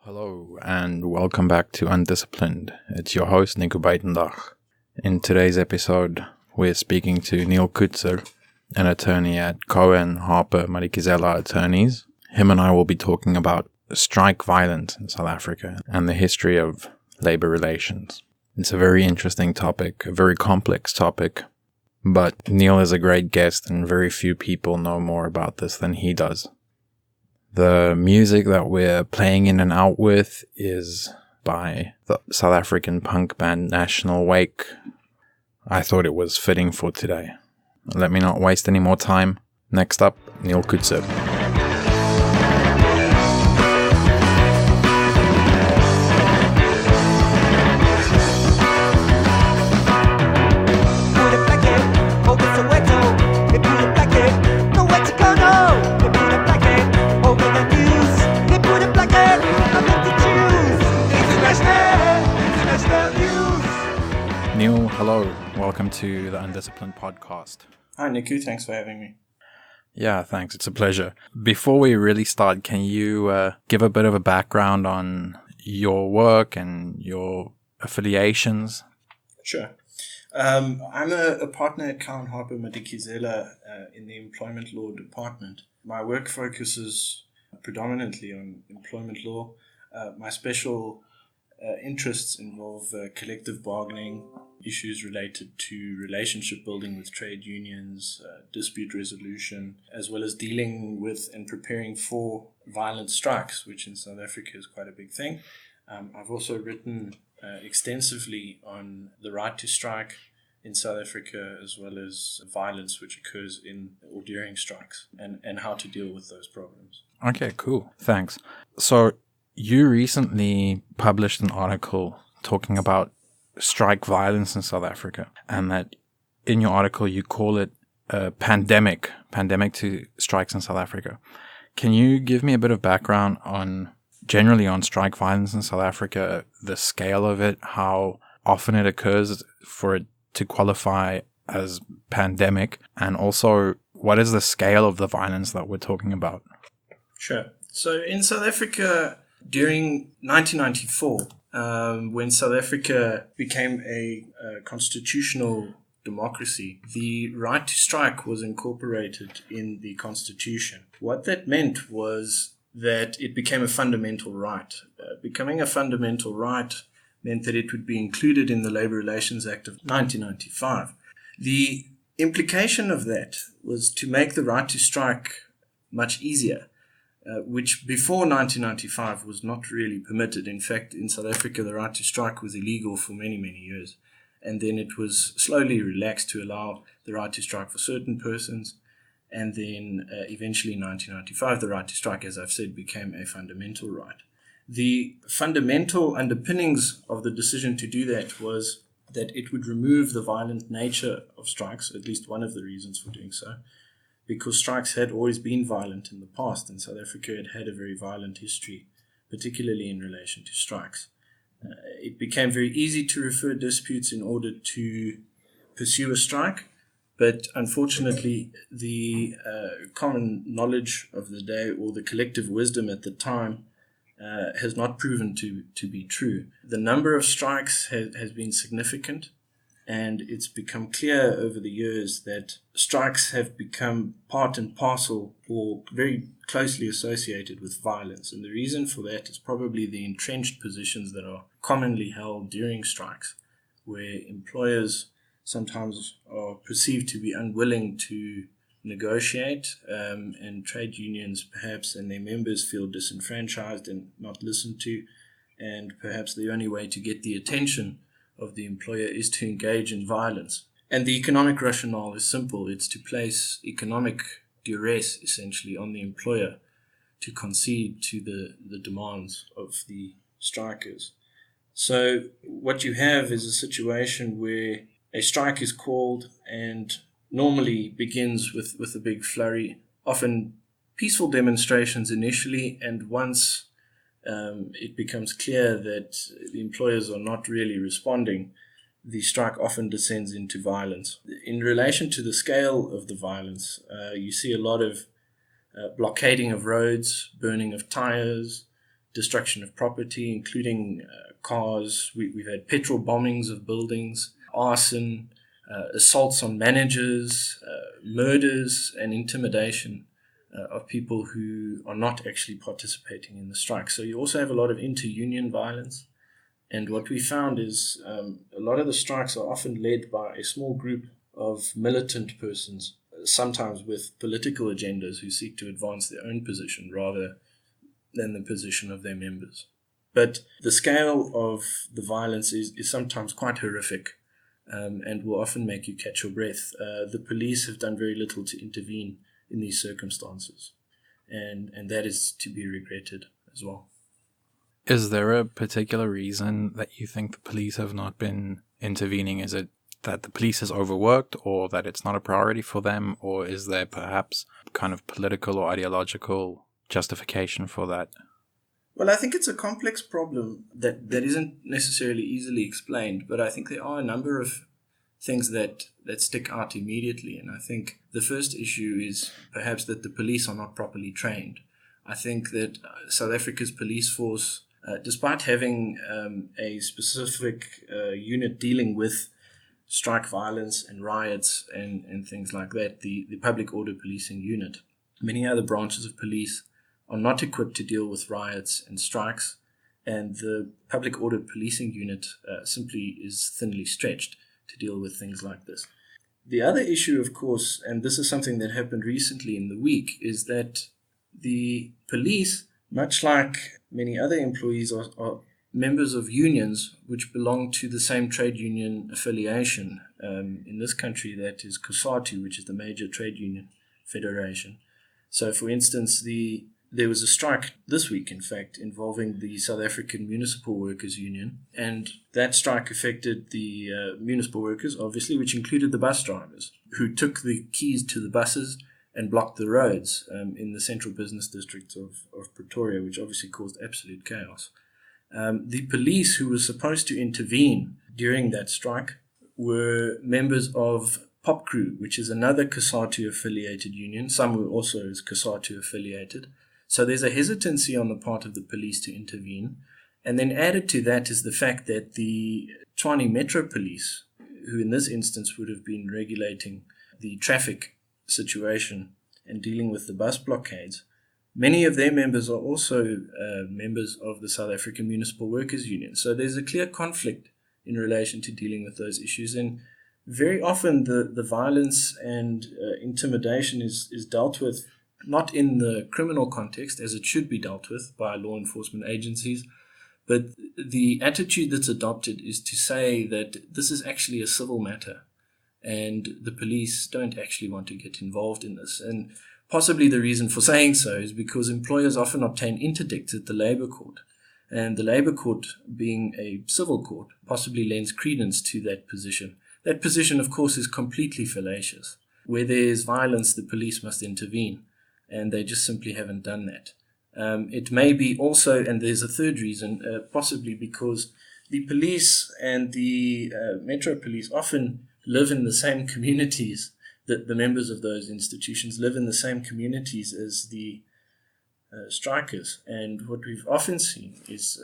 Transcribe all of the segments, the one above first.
Hello and welcome back to Undisciplined. It's your host Neil Coetzer. In today's episode, we're speaking to Neil Coetzer, an attorney at Cohen, Harper, Maracana Attorneys. Him and I will be talking about strike violence in South Africa and the history of labor relations. It's a very interesting topic, a very complex topic, but Neil is a great guest and very few people know more about this than he does. The music that we're playing in and out with is by the South African punk band National Wake. I thought it was fitting for today. Let me not waste any more time. Next up, Neil Coetzer. Neil, hello. Welcome to the Undisciplined podcast. Hi, Niku. Thanks for having me. Yeah, thanks. It's a pleasure. Before we really start, can you give a bit of a background on your work and your affiliations? Sure. I'm a partner at Cohen, Harper, Maracana in the employment law department. My work focuses predominantly on employment law. My special interests involve collective bargaining, issues related to relationship building with trade unions, dispute resolution, as well as dealing with and preparing for violent strikes, which in South Africa is quite a big thing. I've also written extensively on the right to strike in South Africa, as well as violence which occurs in or during strikes, and how to deal with those problems. Okay, cool. Thanks. So you recently published an article talking about strike violence in South Africa, and that in your article you call it a pandemic to strikes in South Africa. Can you give me a bit of background on strike violence in South Africa, the scale of it, how often it occurs for it to qualify as pandemic, and also what is the scale of the violence that we're talking about? Sure. So in South Africa, during 1994, when South Africa became a constitutional democracy, the right to strike was incorporated in the constitution. What that meant was that it became a fundamental right. Becoming a fundamental right meant that it would be included in the Labour Relations Act of 1995. The implication of that was to make the right to strike much easier, which before 1995 was not really permitted. In fact, in South Africa, the right to strike was illegal for many, many years. And then it was slowly relaxed to allow the right to strike for certain persons. And then eventually in 1995, the right to strike, as I've said, became a fundamental right. The fundamental underpinnings of the decision to do that was that it would remove the violent nature of strikes, at least one of the reasons for doing so, because strikes had always been violent in the past, and South Africa had a very violent history, particularly in relation to strikes. It became very easy to refer disputes in order to pursue a strike, but unfortunately the common knowledge of the day, or the collective wisdom at the time, has not proven to be true. The number of strikes has been significant, and it's become clear over the years that strikes have become part and parcel, or very closely associated with violence. And the reason for that is probably the entrenched positions that are commonly held during strikes, where employers sometimes are perceived to be unwilling to negotiate, and trade unions perhaps and their members feel disenfranchised and not listened to, and perhaps the only way to get the attention of the employer is to engage in violence. And the economic rationale is simple. It's to place economic duress essentially on the employer to concede to the demands of the strikers. So what you have is a situation where a strike is called and normally begins with a big flurry, often peaceful demonstrations initially, and once it becomes clear that the employers are not really responding, the strike often descends into violence. In relation to the scale of the violence, you see a lot of blockading of roads, burning of tires, destruction of property, including cars. We've had petrol bombings of buildings, arson, assaults on managers, murders, and intimidation of people who are not actually participating in the strike. So you also have a lot of inter-union violence. And what we found is a lot of the strikes are often led by a small group of militant persons, sometimes with political agendas who seek to advance their own position rather than the position of their members. But the scale of the violence is sometimes quite horrific and will often make you catch your breath. The police have done very little to intervene in these circumstances, and that is to be regretted as well. Is there a particular reason that you think the police have not been intervening? Is it that the police is overworked, or that it's not a priority for them, or is there perhaps kind of political or ideological justification for that? Well, I think it's a complex problem that isn't necessarily easily explained, but I think there are a number of things that stick out immediately. And I think the first issue is perhaps that the police are not properly trained. I think that South Africa's police force, despite having a specific unit dealing with strike violence and riots and things like that, the public order policing unit, many other branches of police are not equipped to deal with riots and strikes, and the public order policing unit simply is thinly stretched to deal with things like this. The other issue, of course, and this is something that happened recently in the week, is that the police, much like many other employees, are members of unions which belong to the same trade union affiliation. In this country, that is COSATU, which is the major trade union federation. So, for instance, there was a strike this week, in fact, involving the South African Municipal Workers Union, and that strike affected the municipal workers, obviously, which included the bus drivers, who took the keys to the buses and blocked the roads in the central business district of Pretoria, which obviously caused absolute chaos. The police who were supposed to intervene during that strike were members of Pop Crew, which is another COSATU affiliated union. Some were also COSATU affiliated. So there's a hesitancy on the part of the police to intervene. And then added to that is the fact that the Tshwane Metro Police, who in this instance would have been regulating the traffic situation and dealing with the bus blockades, many of their members are also members of the South African Municipal Workers Union. So there's a clear conflict in relation to dealing with those issues. And very often the violence and intimidation is dealt with not in the criminal context as it should be dealt with by law enforcement agencies, but the attitude that's adopted is to say that this is actually a civil matter and the police don't actually want to get involved in this. And possibly the reason for saying so is because employers often obtain interdicts at the labor court, and the labor court, being a civil court, possibly lends credence to that position. That position, of course, is completely fallacious. Where there is violence, the police must intervene, and they just simply haven't done that. It may be also, and there's a third reason, possibly because the police and the Metro Police often live in the same communities, that the members of those institutions live in the same communities as the strikers. And what we've often seen is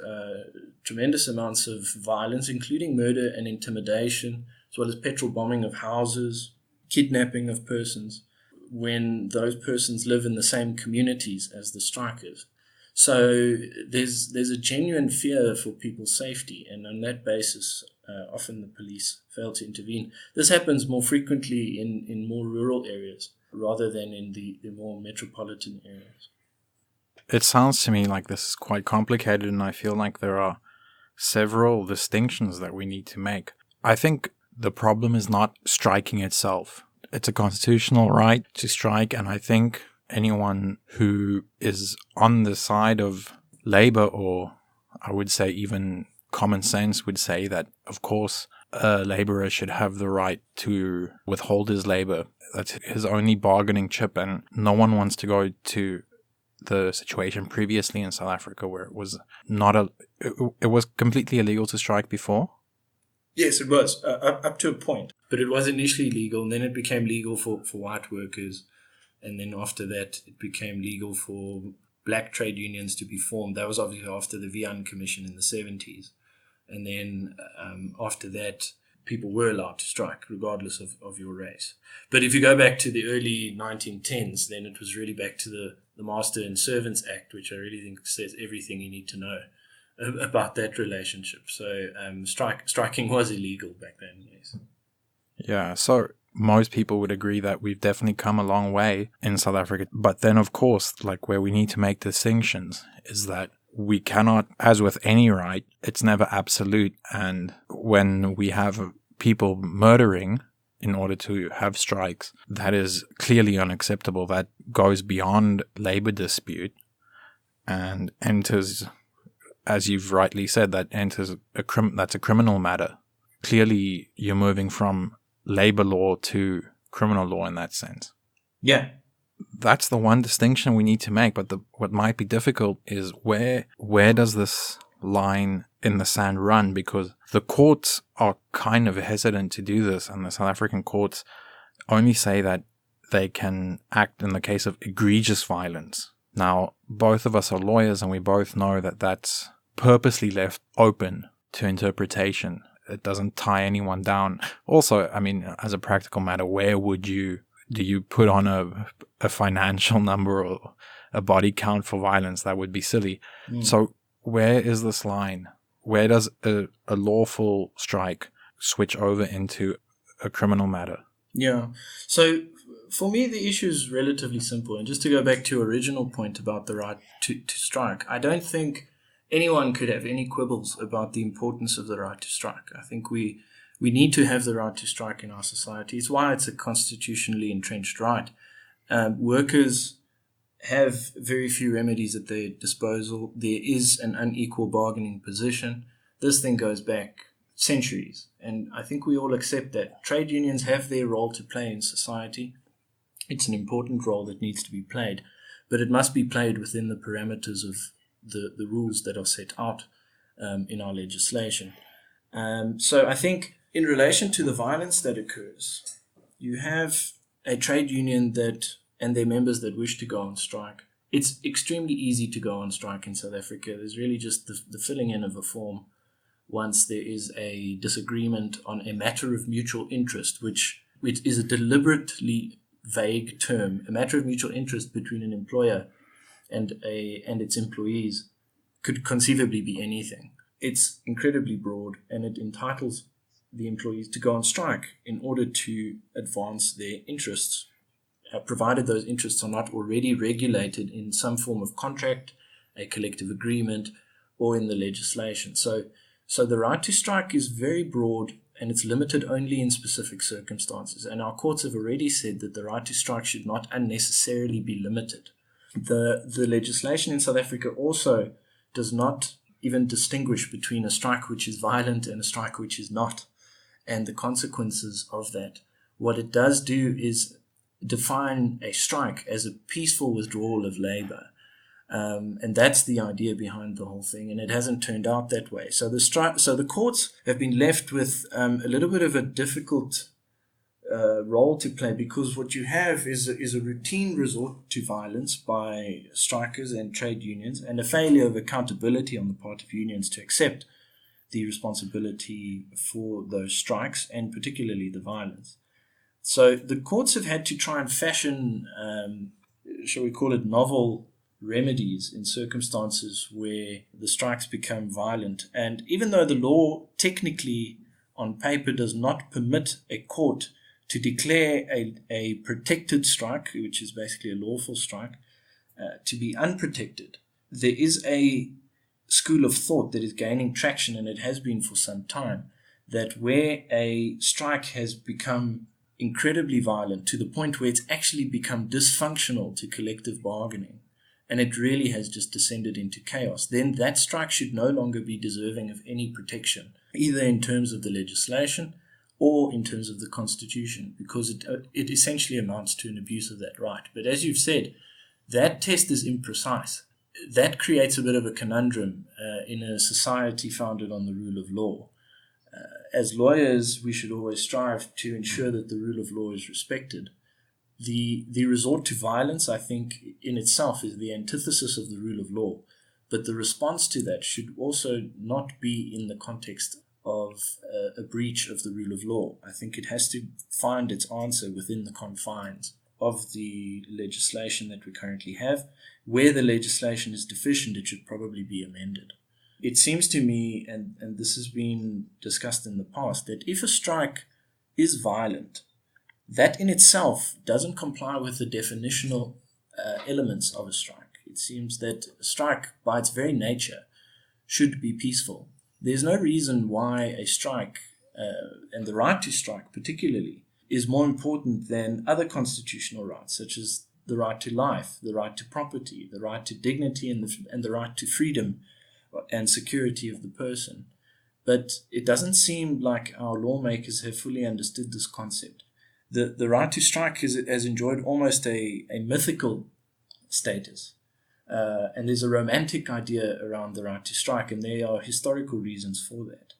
tremendous amounts of violence, including murder and intimidation, as well as petrol bombing of houses, kidnapping of persons, when those persons live in the same communities as the strikers. So there's a genuine fear for people's safety, and on that basis, often the police fail to intervene. This happens more frequently in more rural areas rather than in the more metropolitan areas. It sounds to me like this is quite complicated, and I feel like there are several distinctions that we need to make. I think the problem is not striking itself. It's a constitutional right to strike, and I think anyone who is on the side of labor, or I would say even common sense, would say that, of course, a laborer should have the right to withhold his labor. That's his only bargaining chip, and no one wants to go to the situation previously in South Africa where it was it was completely illegal to strike before. Yes, it was, up to a point. But it was initially legal, and then it became legal for white workers. And then after that, it became legal for black trade unions to be formed. That was obviously after the Vian Commission in the 70s. And then after that, people were allowed to strike regardless of your race. But if you go back to the early 1910s, then it was really back to the Master and Servants Act, which I really think says everything you need to know about that relationship. So striking was illegal back then, yes. Yeah, so most people would agree that we've definitely come a long way in South Africa. But then, of course, like where we need to make distinctions is that we cannot, as with any right, it's never absolute. And when we have people murdering in order to have strikes, that is clearly unacceptable. That goes beyond labor dispute and enters, as you've rightly said, that's a criminal matter. Clearly, you're moving from labor law to criminal law in that sense. Yeah. That's the one distinction we need to make. But what might be difficult is where does this line in the sand run? Because the courts are kind of hesitant to do this, and the South African courts only say that they can act in the case of egregious violence. Now, both of us are lawyers, and we both know that that's purposely left open to interpretation. It doesn't tie anyone down. Also, I mean, as a practical matter, where do you put on a financial number or a body count for violence? That would be silly. So where is this line? Where does a lawful strike switch over into a criminal matter? Yeah. So for me, the issue is relatively simple. And just to go back to your original point about the right to strike, I don't think anyone could have any quibbles about the importance of the right to strike. I think we need to have the right to strike in our society. It's why it's a constitutionally entrenched right. Workers have very few remedies at their disposal. There is an unequal bargaining position. This thing goes back centuries, and I think we all accept that. Trade unions have their role to play in society. It's an important role that needs to be played, but it must be played within the parameters of the rules that are set out in our legislation. So I think in relation to the violence that occurs, you have a trade union and their members that wish to go on strike. It's extremely easy to go on strike in South Africa. There's really just the filling in of a form once there is a disagreement on a matter of mutual interest, which is a deliberately vague term. A matter of mutual interest between an employer and its employees could conceivably be anything. It's incredibly broad, and it entitles the employees to go on strike in order to advance their interests, provided those interests are not already regulated in some form of contract, a collective agreement, or in the legislation. So the right to strike is very broad, and it's limited only in specific circumstances. And our courts have already said that the right to strike should not unnecessarily be limited. The legislation in South Africa also does not even distinguish between a strike which is violent and a strike which is not, and the consequences of that. What it does do is define a strike as a peaceful withdrawal of labor. And that's the idea behind the whole thing, and it hasn't turned out that way. So the courts have been left with a little bit of a difficult role to play, because what you have is a routine resort to violence by strikers and trade unions, and a failure of accountability on the part of unions to accept the responsibility for those strikes, and particularly the violence. So the courts have had to try and fashion, shall we call it, novel remedies in circumstances where the strikes become violent. And even though the law technically on paper does not permit a court to declare a protected strike, which is basically a lawful strike, to be unprotected, there is a school of thought that is gaining traction, and it has been for some time, that where a strike has become incredibly violent to the point where it's actually become dysfunctional to collective bargaining, and it really has just descended into chaos, then that strike should no longer be deserving of any protection, either in terms of the legislation or in terms of the Constitution, because it essentially amounts to an abuse of that right. But as you've said, that test is imprecise. That creates a bit of a conundrum in a society founded on the rule of law. As lawyers, we should always strive to ensure that the rule of law is respected. The resort to violence, I think, in itself is the antithesis of the rule of law. But the response to that should also not be in the context of a breach of the rule of law. I think it has to find its answer within the confines of the legislation that we currently have. Where the legislation is deficient, it should probably be amended. It seems to me, and this has been discussed in the past, that if a strike is violent, that in itself doesn't comply with the definitional elements of a strike. It seems that a strike, by its very nature, should be peaceful. There's no reason why a strike, and the right to strike particularly, is more important than other constitutional rights, such as the right to life, the right to property, the right to dignity, and the right to freedom and security of the person. But it doesn't seem like our lawmakers have fully understood this concept. The right to strike has enjoyed almost a mythical status. And there's a romantic idea around the right to strike, and there are historical reasons for that.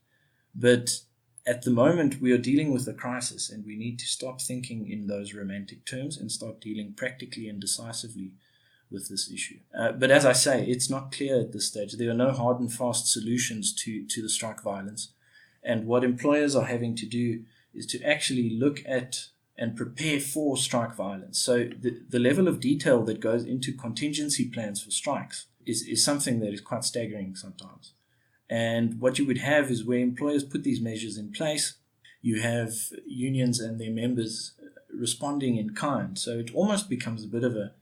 But at the moment, we are dealing with a crisis, and we need to stop thinking in those romantic terms and start dealing practically and decisively with this issue. But as I say, it's not clear at this stage. There are no hard and fast solutions to the strike violence. And what employers are having to do is to actually look at and prepare for strike violence. So the level of detail that goes into contingency plans for strikes is something that is quite staggering sometimes. And what you would have is where employers put these measures in place, you have unions and their members responding in kind. So it almost becomes a bit of a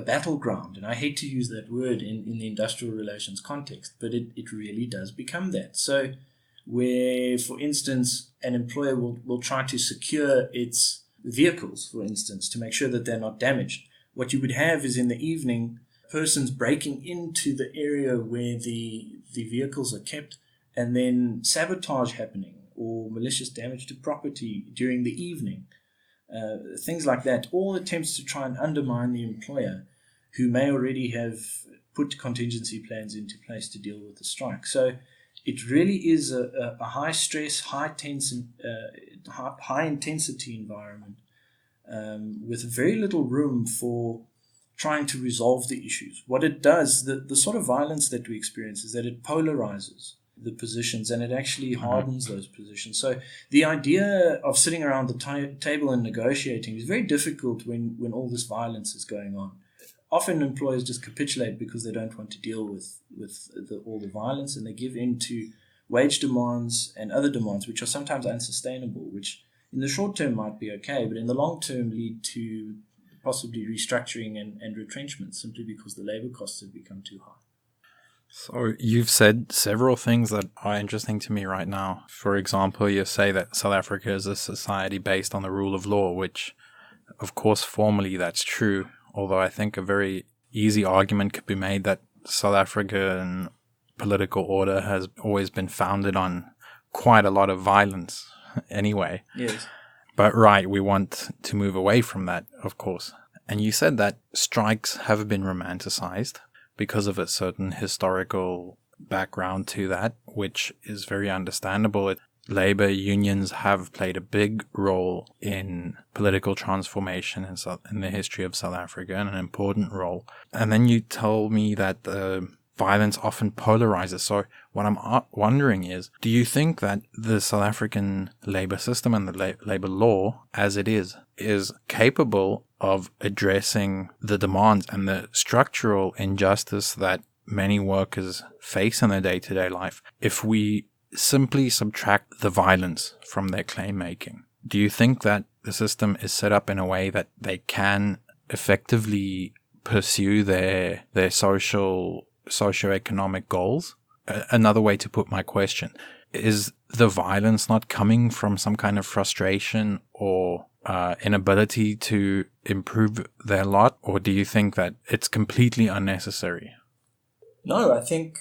battleground. And I hate to use that word in the industrial relations context, but it really does become that. So where, for instance, an employer will try to secure its vehicles, for instance, to make sure that they're not damaged. What you would have is in the evening, persons breaking into the area where the vehicles are kept, and then sabotage happening or malicious damage to property during the evening. Things like that, all attempts to try and undermine the employer who may already have put contingency plans into place to deal with the strike. So it really is a high stress, high intensity environment with very little room for trying to resolve the issues. What it does, the sort of violence that we experience is that it polarizes the positions and it actually hardens those positions. So the idea of sitting around the table and negotiating is very difficult when all this violence is going on. Often employers just capitulate because they don't want to deal with all the violence, and they give in to wage demands and other demands which are sometimes unsustainable, which in the short term might be okay, but in the long term lead to possibly restructuring and retrenchment simply because the labor costs have become too high. So you've said several things that are interesting to me right now. For example, you say that South Africa is a society based on the rule of law, which of course formally that's true, although I think a very easy argument could be made that South African political order has always been founded on quite a lot of violence anyway. Yes. But right, we want to move away from that, of course. And you said that strikes have been romanticized because of a certain historical background to that, which is very understandable. Labor unions have played a big role in political transformation in the history of South Africa, and an important role. And then you told me that the violence often polarizes. So what I'm wondering is, do you think that the South African labor system and the labor law, as it is capable of addressing the demands and the structural injustice that many workers face in their day-to-day life if we simply subtract the violence from their claim making? Do you think that the system is set up in a way that they can effectively pursue their socioeconomic goals? Another way to put my question, is the violence not coming from some kind of frustration or inability to improve their lot, or do you think that it's completely unnecessary? No, I think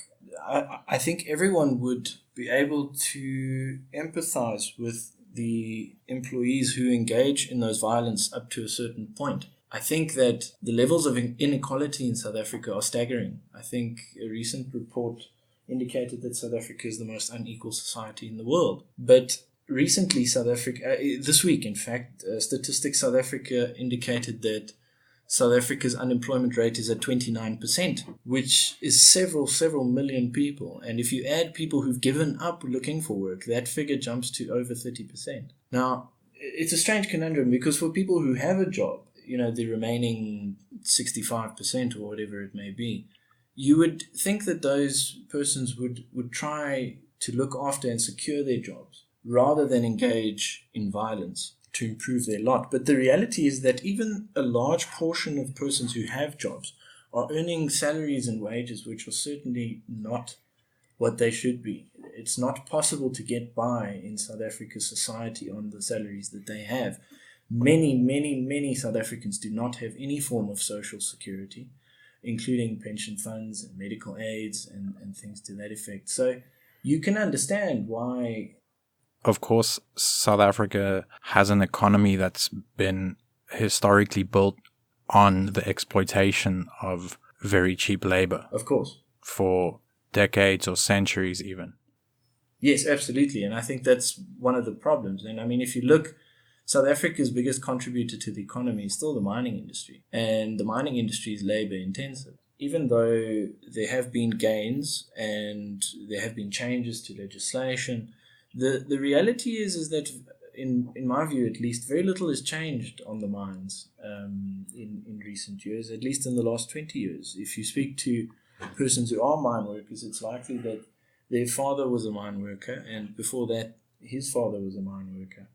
everyone would be able to empathize with the employees who engage in those violence up to a certain point. I think that the levels of inequality in South Africa are staggering. I think a recent report indicated that South Africa is the most unequal society in the world. But recently, South Africa, this week, in fact, Statistics South Africa indicated that South Africa's unemployment rate is at 29%, which is several million people. And if you add people who've given up looking for work, that figure jumps to over 30%. Now, it's a strange conundrum because for people who have a job, the remaining 65% or whatever it may be, you would think that those persons would try to look after and secure their jobs rather than engage in violence to improve their lot. But the reality is that even a large portion of persons who have jobs are earning salaries and wages which are certainly not what they should be. It's not possible to get by in South Africa's society on the salaries that they have. Many South Africans do not have any form of social security, including pension funds and medical aids and things to that effect. So you can understand why. Of course, South Africa has an economy that's been historically built on the exploitation of very cheap labor. Of course. For decades or centuries even. Yes, absolutely. And I think that's one of the problems. And I mean, if you look, South Africa's biggest contributor to the economy is still the mining industry. And the mining industry is labor intensive. Even though there have been gains and there have been changes to legislation, the reality is that, in my view at least, very little has changed on the mines in recent years, at least in the last 20 years. If you speak to persons who are mine workers, it's likely that their father was a mine worker, and before that, his father was a mine worker.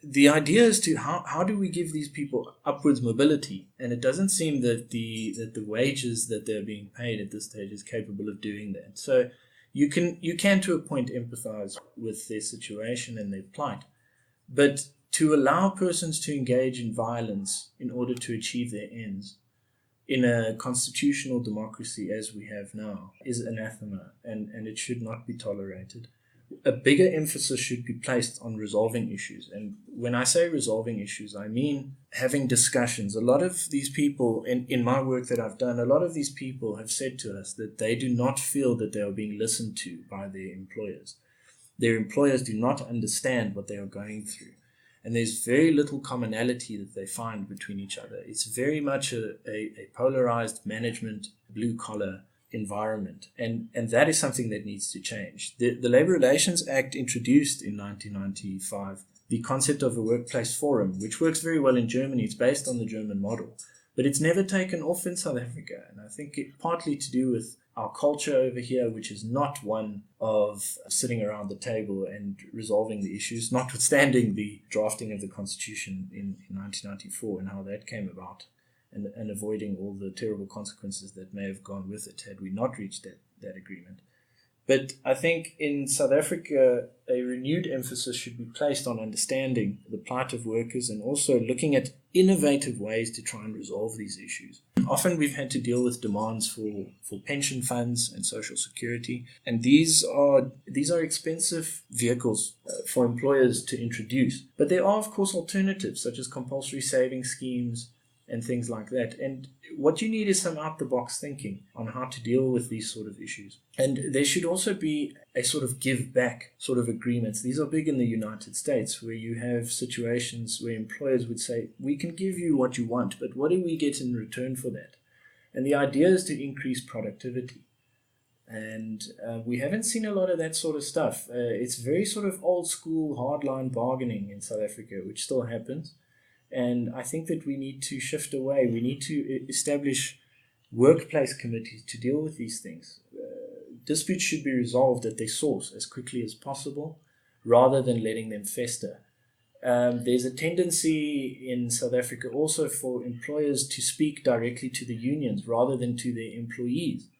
The idea is to how do we give these people upwards mobility? And it doesn't seem that the wages that they're being paid at this stage is capable of doing that. So you can to a point empathize with their situation and their plight, but to allow persons to engage in violence in order to achieve their ends in a constitutional democracy as we have now is anathema, and it should not be tolerated. A bigger emphasis should be placed on resolving issues. And when I say resolving issues, I mean having discussions. A lot of these people, in my work that I've done, a lot of these people have said to us that they do not feel that they are being listened to by their employers. Their employers do not understand what they are going through. And there's very little commonality that they find between each other. It's very much a polarized management, blue-collar environment. And that is something that needs to change. The Labor Relations Act introduced in 1995 the concept of a workplace forum, which works very well in Germany. It's based on the German model. But it's never taken off in South Africa. And I think it partly to do with our culture over here, which is not one of sitting around the table and resolving the issues, notwithstanding the drafting of the Constitution in 1994 and how that came about, and avoiding all the terrible consequences that may have gone with it had we not reached that agreement. But I think in South Africa, a renewed emphasis should be placed on understanding the plight of workers and also looking at innovative ways to try and resolve these issues. Often we've had to deal with demands for pension funds and social security, and these are expensive vehicles for employers to introduce. But there are, of course, alternatives such as compulsory saving schemes and things like that. And what you need is some out-the-box thinking on how to deal with these sort of issues. And there should also be a sort of give-back sort of agreements. These are big in the United States, where you have situations where employers would say, we can give you what you want, but what do we get in return for that? And the idea is to increase productivity. And we haven't seen a lot of that sort of stuff. It's very sort of old-school, hardline bargaining in South Africa, which still happens. And I think that we need to shift away. We need to establish workplace committees to deal with these things. Disputes should be resolved at their source as quickly as possible, rather than letting them fester. There's a tendency in South Africa also for employers to speak directly to the unions rather than to their employees.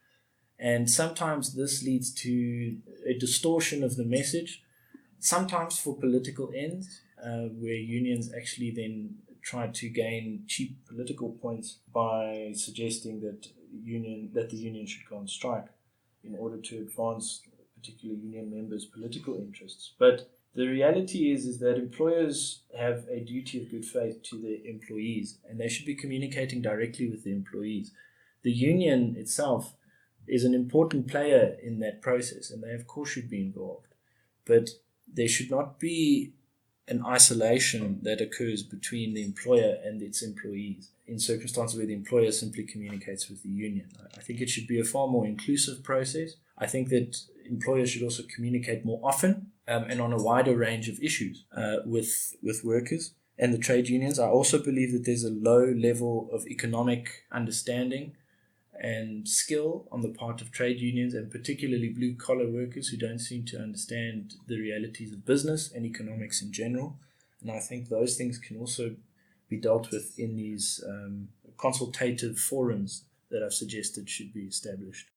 And sometimes this leads to a distortion of the message, sometimes for political ends, where unions actually then try to gain cheap political points by suggesting that the union should go on strike in order to advance particular union members' political interests. But the reality is that employers have a duty of good faith to their employees, and they should be communicating directly with the employees. The union itself is an important player in that process, and they of course should be involved. But there should not be an isolation that occurs between the employer and its employees in circumstances where the employer simply communicates with the union. I think it should be a far more inclusive process. I think that employers should also communicate more often and on a wider range of issues with workers and the trade unions. I also believe that there's a low level of economic understanding and skill on the part of trade unions, and particularly blue-collar workers who don't seem to understand the realities of business and economics in general. And I think those things can also be dealt with in these consultative forums that I've suggested should be established.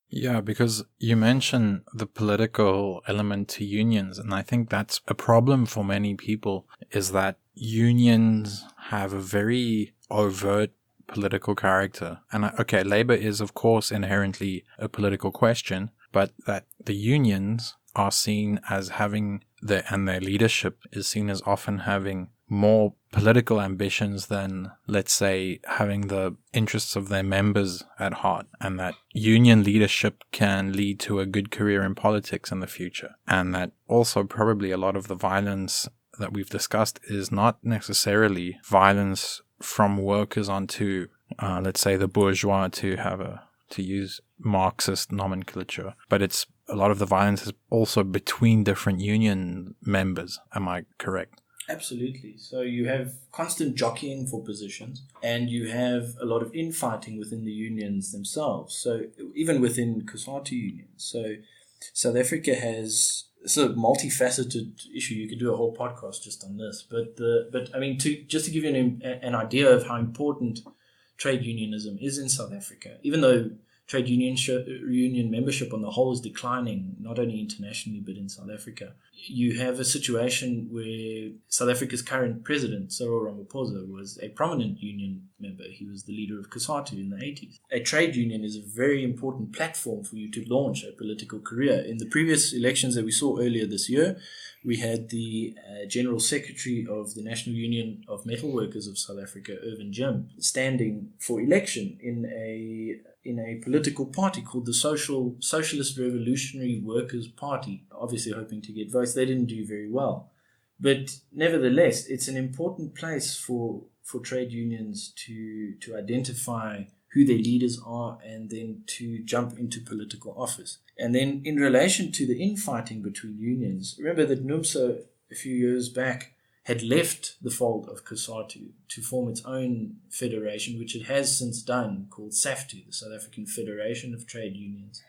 Yeah, because you mentioned the political element to unions, and I think that's a problem for many people, is that unions have a very overt political character. And labor is of course inherently a political question, but that the unions are seen as having their leadership is seen as often having more political ambitions than, let's say, having the interests of their members at heart, and that union leadership can lead to a good career in politics in the future. And that also probably a lot of the violence that we've discussed is not necessarily violence from workers onto, let's say, the bourgeois, to use Marxist nomenclature, but it's a lot of the violence is also between different union members. Am I correct? Absolutely. So you have constant jockeying for positions, and you have a lot of infighting within the unions themselves. So even within COSATU unions. So South Africa has it's a multifaceted issue. You could do a whole podcast just on this. But I mean, to give you an idea of how important trade unionism is in South Africa, even though trade union membership on the whole is declining, not only internationally but in South Africa, you have a situation where South Africa's current president, Cyril Ramaphosa, was a prominent union member. He was the leader of COSATU in the 80s. A trade union is a very important platform for you to launch a political career. In the previous elections that we saw earlier this year, we had the General Secretary of the National Union of Metal Workers of South Africa, Irvin Jim, standing for election in a political party called the Socialist Revolutionary Workers' Party, obviously hoping to get votes. They didn't do very well. But nevertheless, it's an important place for trade unions to identify who their leaders are and then to jump into political office. And then in relation to the infighting between unions, remember that NUMSA a few years back had left the fold of COSATU to form its own federation, which it has since done, called SAFTU, the South African Federation of Trade Unions.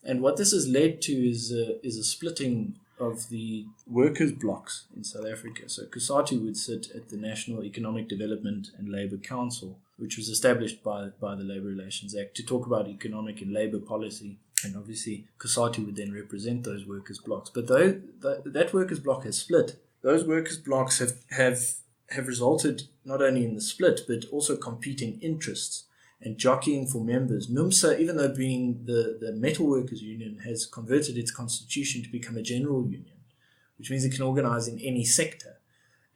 And what this has led to is a splitting of the workers' blocks in South Africa. So COSATU would sit at the National Economic Development and Labour Council, which was established by the Labour Relations Act to talk about economic and labour policy. And obviously COSATU would then represent those workers' blocks. But though that workers' block has split, those workers' blocks have resulted not only in the split, but also competing interests and jockeying for members. NUMSA, even though being the metal workers union, has converted its constitution to become a general union, which means it can organize in any sector.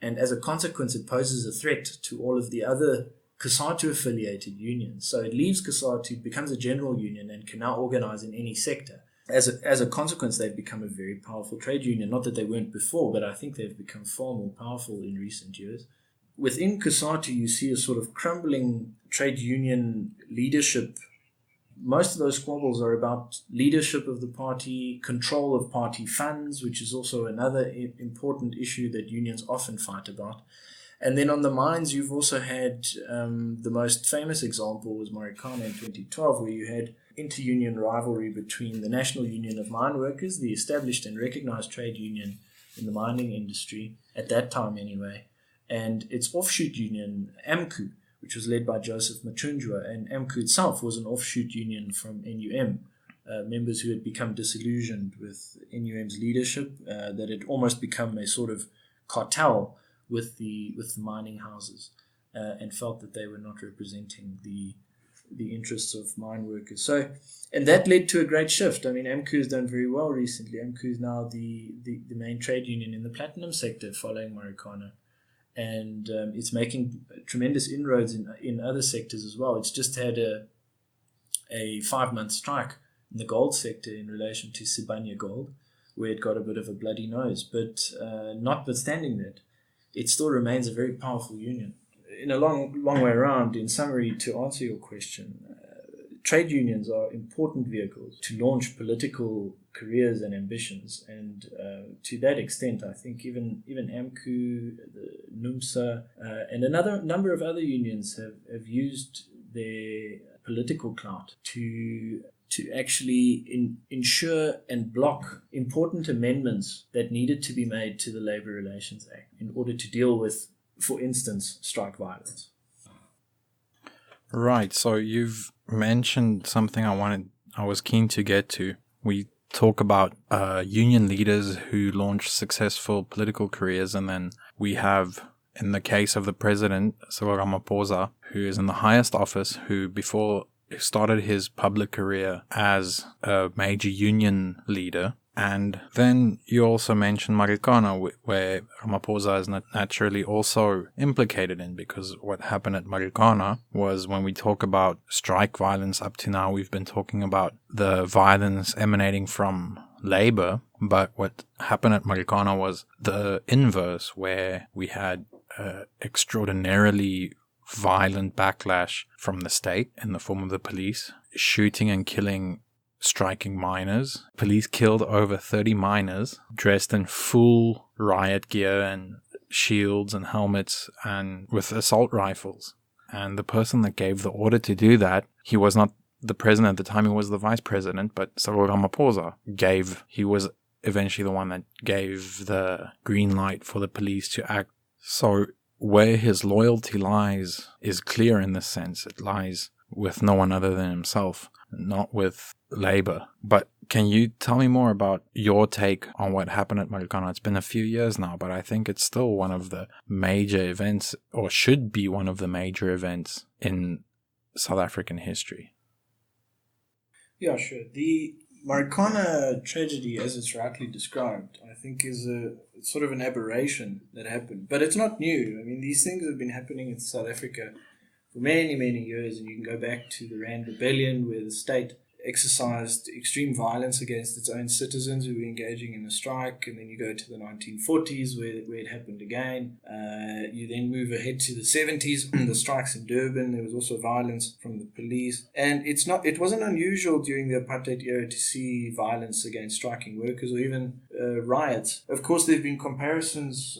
And as a consequence, it poses a threat to all of the other COSATU-affiliated unions. So it leaves COSATU, becomes a general union, and can now organize in any sector. As a consequence, they've become a very powerful trade union. Not that they weren't before, but I think they've become far more powerful in recent years. Within COSATU, you see a sort of crumbling trade union leadership. Most of those squabbles are about leadership of the party, control of party funds, which is also another important issue that unions often fight about. And then on the mines, you've also had the most famous example was Maracana in 2012, where you had inter-union rivalry between the National Union of Mine Workers, the established and recognized trade union in the mining industry, at that time anyway, and its offshoot union, AMCU, which was led by Joseph Matunjwa. And AMCU itself was an offshoot union from NUM, members who had become disillusioned with NUM's leadership, that had almost become a sort of cartel with the mining houses, and felt that they were not representing the interests of mine workers. So, and that led to a great shift. I mean, AMCU has done very well recently. AMCU is now the main trade union in the platinum sector following Maracana. And it's making tremendous inroads in other sectors as well. It's just had a 5-month strike in the gold sector in relation to Sibanye Gold. where it got a bit of a bloody nose. But notwithstanding that, it still remains a very powerful union. In a long way around, in summary, to answer your question, trade unions are important vehicles to launch political careers and ambitions. And to that extent, I think even AMCU, the NUMSA, and another number of other unions have used their political clout to actually ensure and block important amendments that needed to be made to the Labour Relations Act in order to deal with, for instance, strike violence. Right. So you've mentioned something I was keen to get to. We talk about union leaders who launch successful political careers, and then we have, in the case of the president, Cyril Ramaphosa, who is in the highest office, who before started his public career as a major union leader. And then you also mentioned Maracana, where Ramaphosa is naturally also implicated in, because what happened at Maracana was, when we talk about strike violence up to now, we've been talking about the violence emanating from labor, but what happened at Maracana was the inverse, where we had extraordinarily violent backlash from the state in the form of the police shooting and killing striking miners. Police killed over 30 miners dressed in full riot gear and shields and helmets and with assault rifles. And the person that gave the order to do that, he was not the president at the time, he was the vice president, but Cyril Ramaphosa he was eventually the one that gave the green light for the police to act. So where his loyalty lies is clear in this sense. It lies with no one other than himself, not with labor. But can you tell me more about your take on what happened at Maracana? It's been a few years now, but I think it's still one of the major events, or should be one of the major events in South African history. Yeah, sure. The Maracana tragedy, as it's rightly described, I think is it's sort of an aberration that happened. But it's not new. I mean, these things have been happening in South Africa for many, many years, and you can go back to the Rand Rebellion, where the state exercised extreme violence against its own citizens who were engaging in a strike, and then you go to the 1940s where it happened again. You then move ahead to the 70s, the strikes in Durban. There was also violence from the police, and it wasn't unusual during the apartheid era to see violence against striking workers or even riots. Of course, there have been comparisons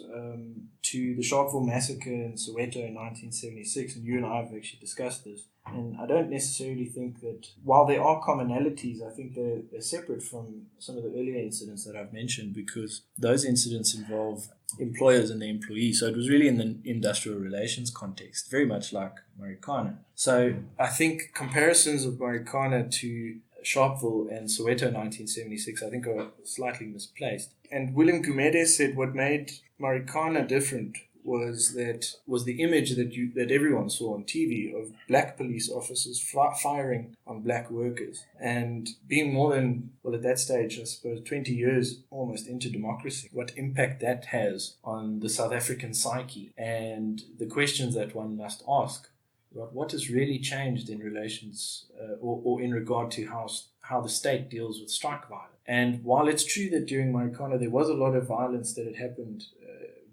to the Sharpeville massacre in Soweto in 1976, and you and I have actually discussed this. And I don't necessarily think that, while there are commonalities, I think they're separate from some of the earlier incidents that I've mentioned, because those incidents involve employers and their employees. So it was really in the industrial relations context, very much like Maracana. So I think comparisons of Maracana to Sharpeville and Soweto 1976, I think, are slightly misplaced. And Willem Gumede said what made Maracana different was the image that everyone saw on TV of black police officers firing on black workers, and being more than, well, at that stage, I suppose 20 years almost into democracy, what impact that has on the South African psyche, and the questions that one must ask about what has really changed in relations or in regard to how the state deals with strike violence. And while it's true that during Maracana there was a lot of violence that had happened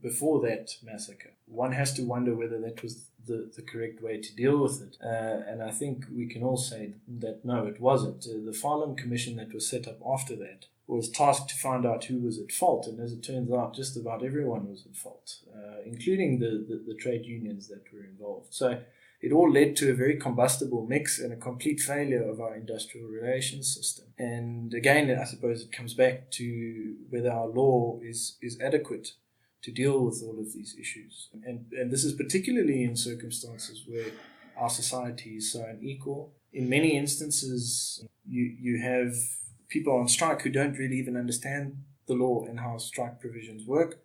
before that massacre, one has to wonder whether that was the correct way to deal with it. And I think we can all say that no, it wasn't. The Farlam Commission that was set up after that was tasked to find out who was at fault, and as it turns out, just about everyone was at fault, including the trade unions that were involved. So it all led to a very combustible mix and a complete failure of our industrial relations system. And again, I suppose it comes back to whether our law is adequate to deal with all of these issues. And this is particularly in circumstances where our society is so unequal. In many instances, you have people on strike who don't really even understand the law and how strike provisions work.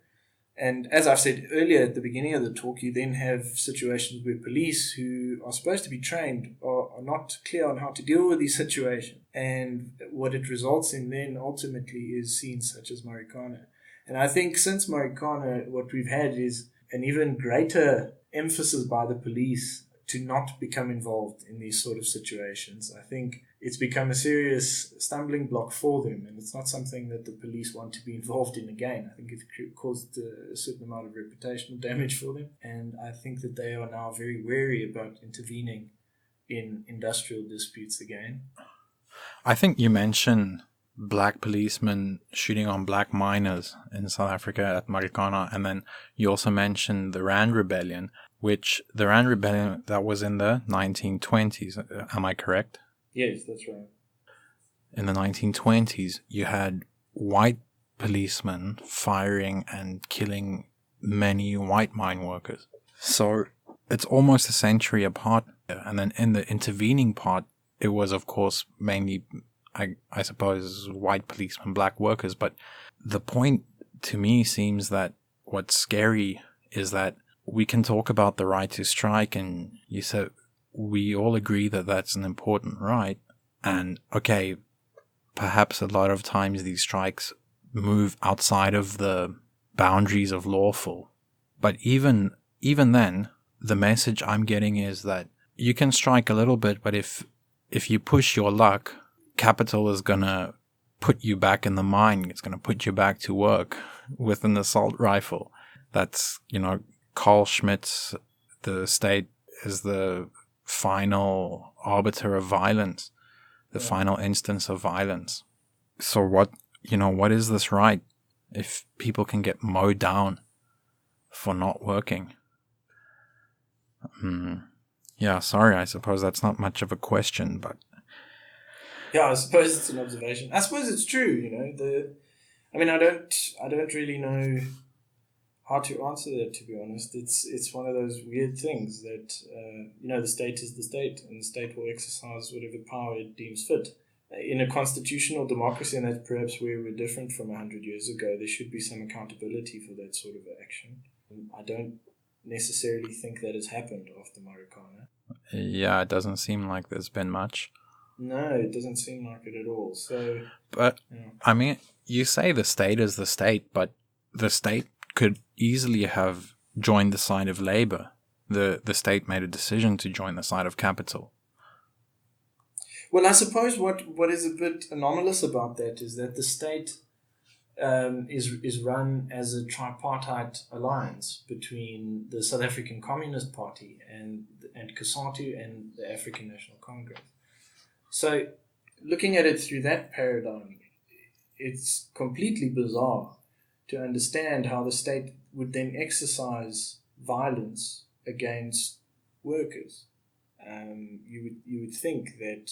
And as I've said earlier at the beginning of the talk, you then have situations where police who are supposed to be trained are not clear on how to deal with these situations. And what it results in then ultimately is scenes such as Maracana. And I think since Maracana, what we've had is an even greater emphasis by the police to not become involved in these sort of situations. I think it's become a serious stumbling block for them, and it's not something that the police want to be involved in again. I think it caused a certain amount of reputational damage for them, and I think that they are now very wary about intervening in industrial disputes again. I think you mentioned black policemen shooting on black miners in South Africa at Maracana, and then you also mentioned the Rand Rebellion, which the Rand Rebellion, that was in the 1920s. Am I correct? Yes, that's right. In the 1920s, you had white policemen firing and killing many white mine workers. So it's almost a century apart. And then in the intervening part, it was, of course, mainly, I suppose, white policemen, black workers. But the point to me seems that what's scary is that we can talk about the right to strike, and you said we all agree that that's an important right. And okay, perhaps a lot of times these strikes move outside of the boundaries of lawful. But even then, the message I'm getting is that you can strike a little bit, but if you push your luck, capital is going to put you back in the mine. It's going to put you back to work with an assault rifle. That's, Carl Schmitt's, the state is the final arbiter of violence, the final instance of violence. So what is this right if people can get mowed down for not working? Yeah, sorry, I suppose that's not much of a question, but... Yeah, I suppose it's an observation. I suppose it's true, I don't really know how to answer that, to be honest. It's one of those weird things that, the state is the state, and the state will exercise whatever power it deems fit. In a constitutional democracy, and that's perhaps where we're different from 100 years ago, there should be some accountability for that sort of action. I don't necessarily think that has happened after Maracana. Yeah, it doesn't seem like there's been much. No, it doesn't seem like it at all. So, but, you say the state is the state, but the state could easily have joined the side of labor. The state made a decision to join the side of capital. Well, I suppose what is a bit anomalous about that is that the state is run as a tripartite alliance between the South African Communist Party and COSATU and the African National Congress. So, looking at it through that paradigm, it's completely bizarre to understand how the state would then exercise violence against workers. You would think that,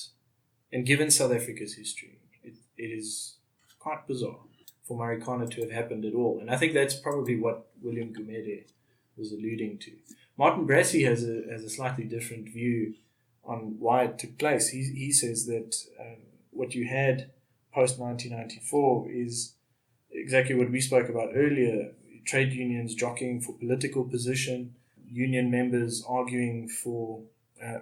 and given South Africa's history, it is quite bizarre for Maracana to have happened at all. And I think that's probably what William Gumede was alluding to. Martin Brassey has a slightly different view on why it took place. He says that what you had post-1994 is exactly what we spoke about earlier: trade unions jockeying for political position, union members arguing for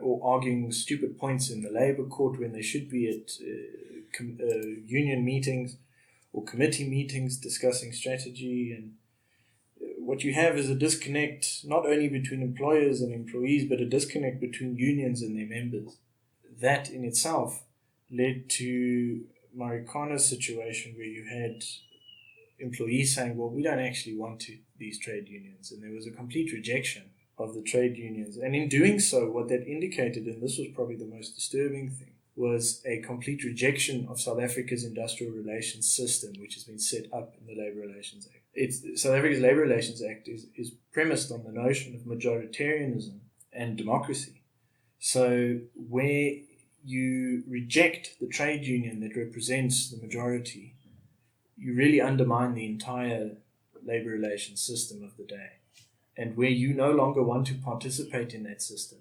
or arguing stupid points in the labor court when they should be at union meetings or committee meetings discussing strategy. And what you have is a disconnect not only between employers and employees, but a disconnect between unions and their members. That in itself led to Maracana's situation, where you had employees saying, well, we don't actually want these trade unions. And there was a complete rejection of the trade unions. And in doing so, what that indicated, and this was probably the most disturbing thing, was a complete rejection of South Africa's industrial relations system, which has been set up in the Labour Relations Act. South Africa's Labour Relations Act is premised on the notion of majoritarianism and democracy. So where you reject the trade union that represents the majority, you really undermine the entire labour relations system of the day. And where you no longer want to participate in that system,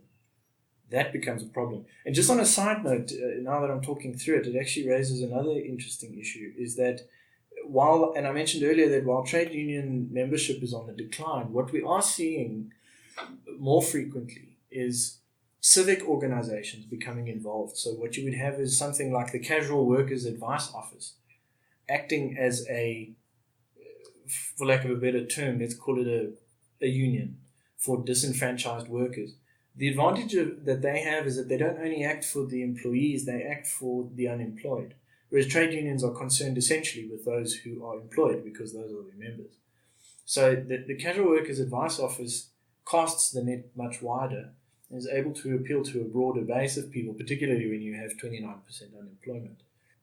that becomes a problem. And just on a side note, now that I'm talking through it, it actually raises another interesting issue, is that and I mentioned earlier that while trade union membership is on the decline, what we are seeing more frequently is civic organizations becoming involved. So what you would have is something like the Casual Workers Advice Office, acting as for lack of a better term, let's call it a union for disenfranchised workers. The advantage that they have is that they don't only act for the employees, they act for the unemployed. Whereas trade unions are concerned essentially with those who are employed because those are their members. So the Casual Workers Advice Office casts the net much wider and is able to appeal to a broader base of people, particularly when you have 29% unemployment.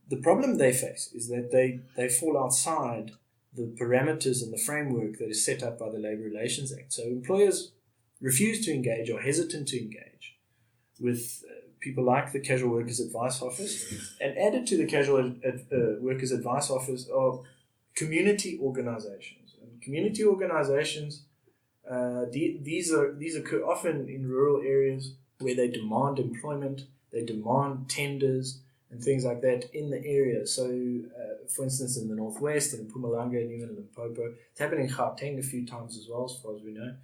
The problem they face is that they fall outside the parameters and the framework that is set up by the Labour Relations Act. So employers refuse to engage or hesitant to engage with people like the Casual Workers Advice Office, and added to the Casual Workers Advice Office are community organisations. And community organisations, these occur often in rural areas where they demand employment, they demand tenders and things like that in the area. So, for instance, in the northwest, in Mpumalanga, and even in Limpopo, it's happened in Gauteng a few times as well, as far as we know,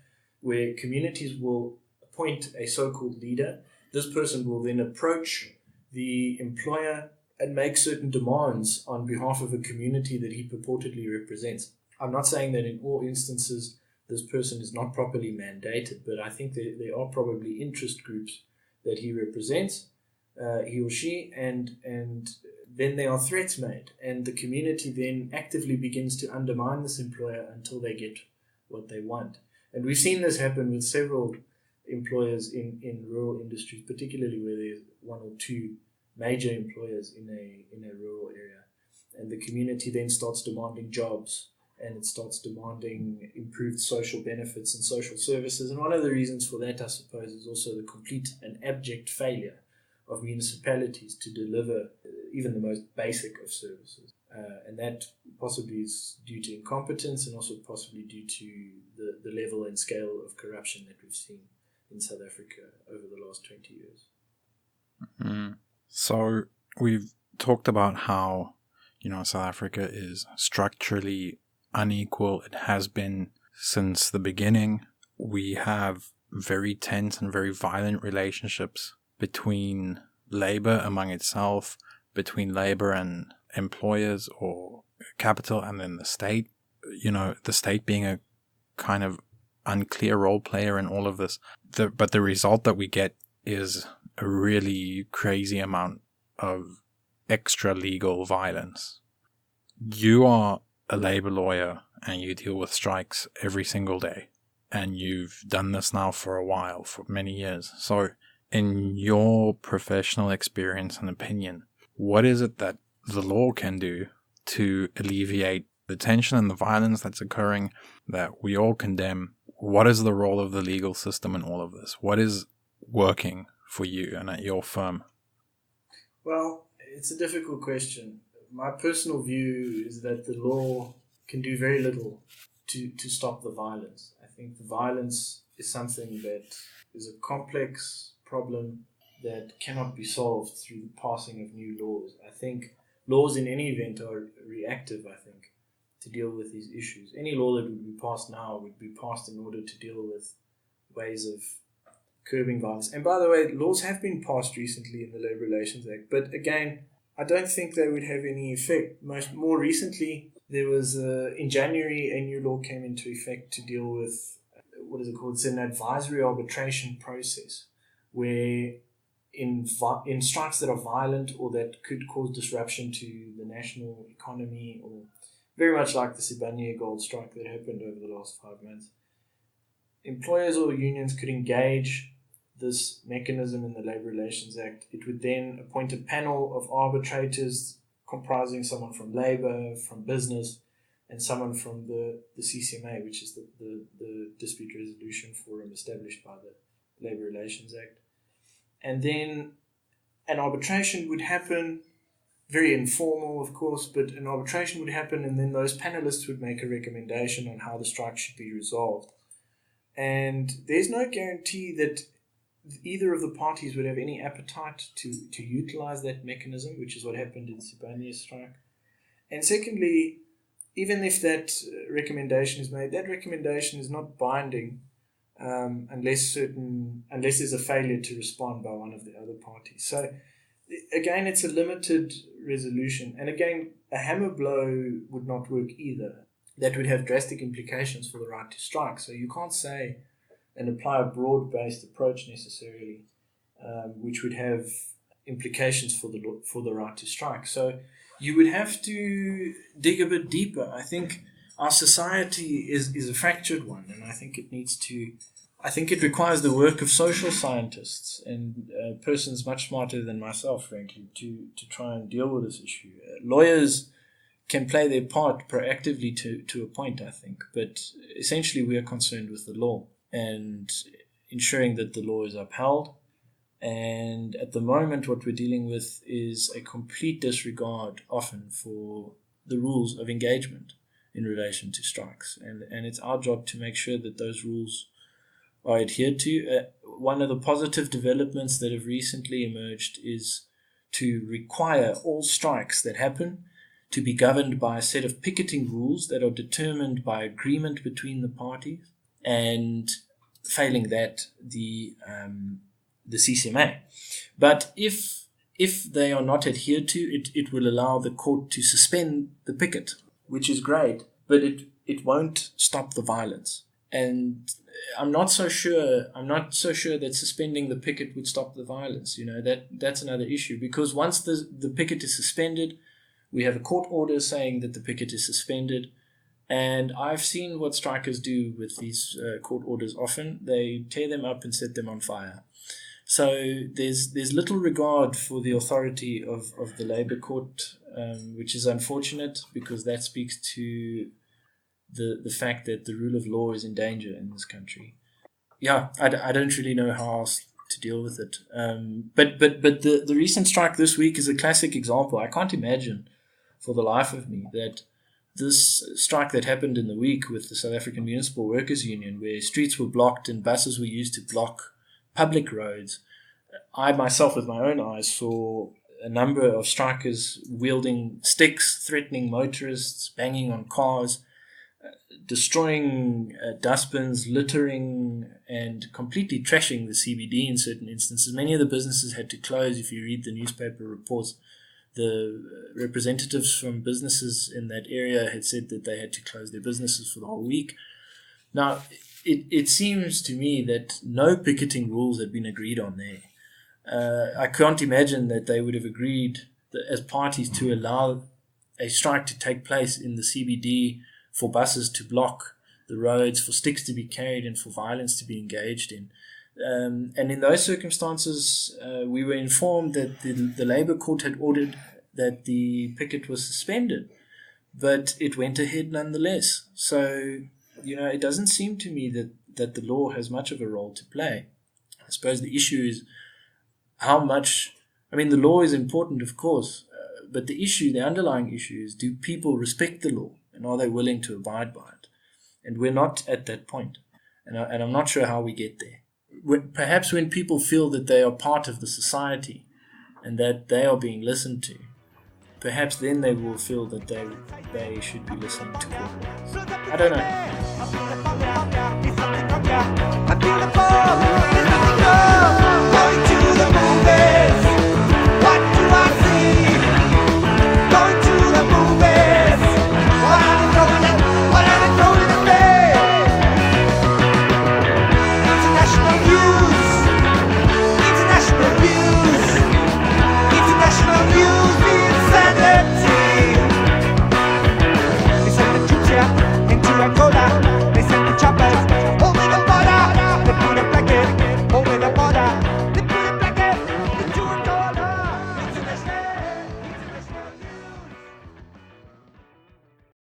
where communities will appoint a so-called leader. This person will then approach the employer and make certain demands on behalf of a community that he purportedly represents. I'm not saying that in all instances this person is not properly mandated, but I think there are probably interest groups that he represents, he or she, and then there are threats made, and the community then actively begins to undermine this employer until they get what they want. And we've seen this happen with several employers in rural industries, particularly where there's one or two major employers in a rural area. And the community then starts demanding jobs, and it starts demanding improved social benefits and social services. And one of the reasons for that, I suppose, is also the complete and abject failure of municipalities to deliver even the most basic of services. And that possibly is due to incompetence, and also possibly due to the level and scale of corruption that we've seen in South Africa over the last 20 years. Mm. So we've talked about how, South Africa is structurally unequal. It has been since the beginning. We have very tense and very violent relationships between labor among itself, between labor and employers or capital, and then the state. The state being a kind of unclear role player in all of this. But the result that we get is a really crazy amount of extra legal violence. You are a labor lawyer and you deal with strikes every single day. And you've done this now for a while, for many years. So in your professional experience and opinion, what is it that the law can do to alleviate the tension and the violence that's occurring that we all condemn? What is the role of the legal system in all of this? What is working for you and at your firm? Well, it's a difficult question. My personal view is that the law can do very little to stop the violence. I think the violence is something that is a complex problem that cannot be solved through the passing of new laws. I think laws in any event are reactive, to deal with these issues. Any law that would be passed now would be passed in order to deal with ways of curbing violence. And by the way, laws have been passed recently in the Labour Relations Act, but again, I don't think they would have any effect. More recently, there was, in January, a new law came into effect to deal with, what is it called? It's an advisory arbitration process, where in strikes that are violent or that could cause disruption to the national economy, or very much like the Sibanye gold strike that happened over the last 5 months, employers or unions could engage this mechanism in the Labour Relations Act. It would then appoint a panel of arbitrators comprising someone from labour, from business, and someone from the CCMA, which is the Dispute Resolution Forum established by the Labour Relations Act. And then an arbitration would happen, very informal, of course, but an arbitration would happen, and then those panelists would make a recommendation on how the strike should be resolved. And there's no guarantee that either of the parties would have any appetite to utilize that mechanism, which is what happened in Sibanye's strike. And secondly, even if that recommendation is made, that recommendation is not binding unless there's a failure to respond by one of the other parties. So again, it's a limited resolution. And again, a hammer blow would not work either. That would have drastic implications for the right to strike. So you can't say and apply a broad-based approach necessarily, which would have implications for the right to strike. So you would have to dig a bit deeper. I think our society is a fractured one, and I think it requires the work of social scientists and persons much smarter than myself, frankly, to try and deal with this issue. Lawyers can play their part proactively to a point, I think, but essentially we are concerned with the law and ensuring that the law is upheld. And at the moment, what we're dealing with is a complete disregard often for the rules of engagement in relation to strikes. And it's our job to make sure that those rules are adhered to. One of the positive developments that have recently emerged is to require all strikes that happen to be governed by a set of picketing rules that are determined by agreement between the parties, and failing that, the CCMA. But if they are not adhered to, it will allow the court to suspend the picket, which is great, but it won't stop the violence. And I'm not so sure that suspending the picket would stop the violence. That's another issue, because once the picket is suspended, we have a court order saying that the picket is suspended. And I've seen what strikers do with these court orders often. They tear them up and set them on fire. So there's little regard for the authority of the Labour Court, which is unfortunate, because that speaks to the fact that the rule of law is in danger in this country. Yeah, I don't really know how else to deal with it. But the recent strike this week is a classic example. I can't imagine for the life of me that this strike that happened in the week with the South African Municipal Workers Union, where streets were blocked and buses were used to block public roads, I myself with my own eyes saw a number of strikers wielding sticks, threatening motorists, banging on cars, destroying dustbins, littering, and completely trashing the CBD in certain instances. Many of the businesses had to close. If you read the newspaper reports, the representatives from businesses in that area had said that they had to close their businesses for the whole week. Now, it seems to me that no picketing rules had been agreed on there. I can't imagine that they would have agreed as parties to allow a strike to take place in the CBD, for buses to block the roads, for sticks to be carried, and for violence to be engaged in. And in those circumstances, we were informed that the Labour Court had ordered that the picket was suspended, but it went ahead nonetheless. So, it doesn't seem to me that the law has much of a role to play. I suppose the issue is how much, the law is important, of course, but the underlying issue is, do people respect the law, and are they willing to abide by it? And we're not at that point. And I'm not sure how we get there. Perhaps when people feel that they are part of the society and that they are being listened to, perhaps then they will feel that they should be listening to court orders. I don't know.